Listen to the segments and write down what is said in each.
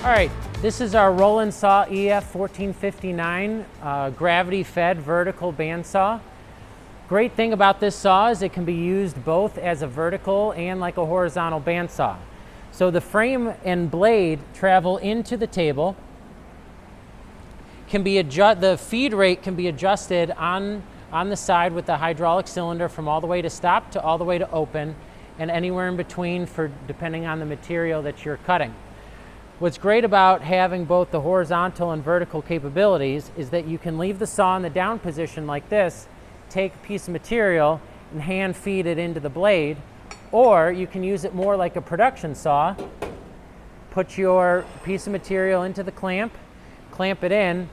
All right, this is our Roll-In saw EF1459 gravity-fed vertical bandsaw. Great thing about this saw is it can be used both as a vertical and like a horizontal bandsaw. So the frame and blade travel into the table. The feed rate can be adjusted on the side with the hydraulic cylinder from all the way to stop to all the way to open, and anywhere in between depending on the material that you're cutting. What's great about having both the horizontal and vertical capabilities is that you can leave the saw in the down position like this, take a piece of material and hand feed it into the blade, or you can use it more like a production saw. Put your piece of material into the clamp it in,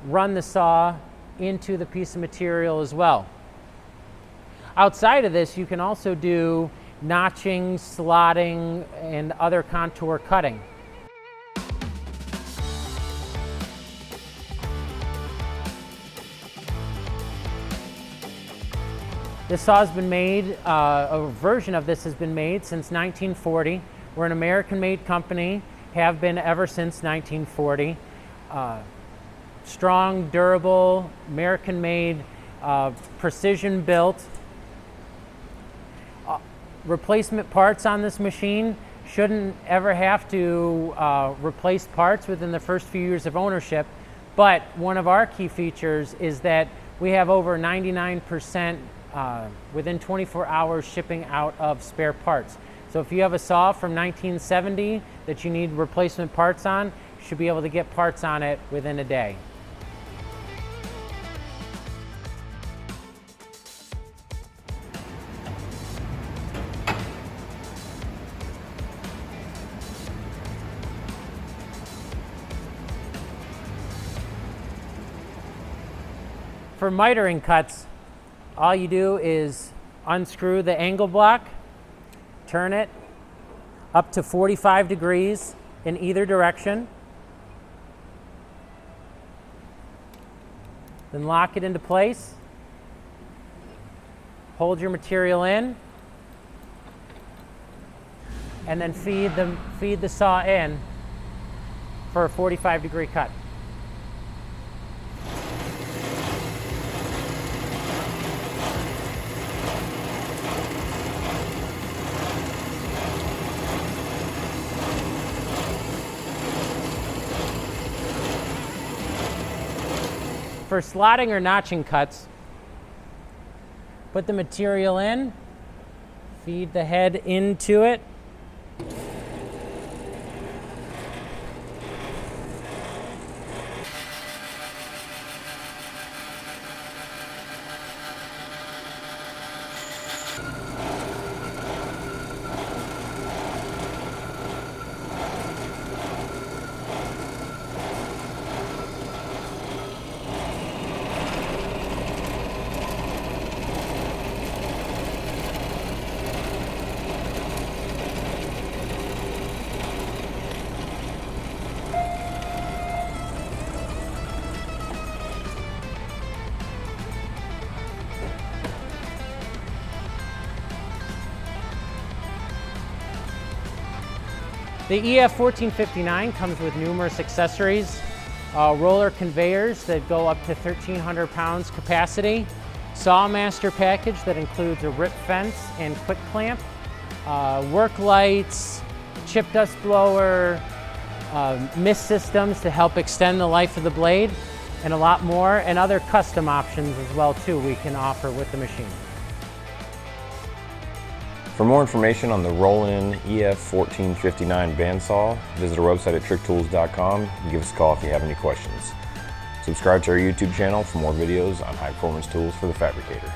run the saw into the piece of material as well. Outside of this, you can also do notching, slotting, and other contour cutting. This saw has been made, a version of this has been made since 1940. We're an American-made company, have been ever since 1940. Strong, durable, American-made, precision-built. Replacement parts on this machine shouldn't ever have to replace parts within the first few years of ownership, but one of our key features is that we have over 99% within 24 hours shipping out of spare parts. So if you have a saw from 1970 that you need replacement parts on, you should be able to get parts on it within a day. For mitering cuts, all you do is unscrew the angle block, turn it up to 45 degrees in either direction, then lock it into place, hold your material in, and then feed the saw in for a 45-degree cut. For slotting or notching cuts, put the material in, feed the head into it, The EF1459 comes with numerous accessories, roller conveyors that go up to 1,300 pounds capacity, Sawmaster package that includes a rip fence and quick clamp, work lights, chip dust blower, mist systems to help extend the life of the blade, and a lot more, and other custom options as well too we can offer with the machine. For more information on the Roll-In EF1459 bandsaw, visit our website at Trick-Tools.com and give us a call if you have any questions. Subscribe to our YouTube channel for more videos on high-performance tools for the fabricator.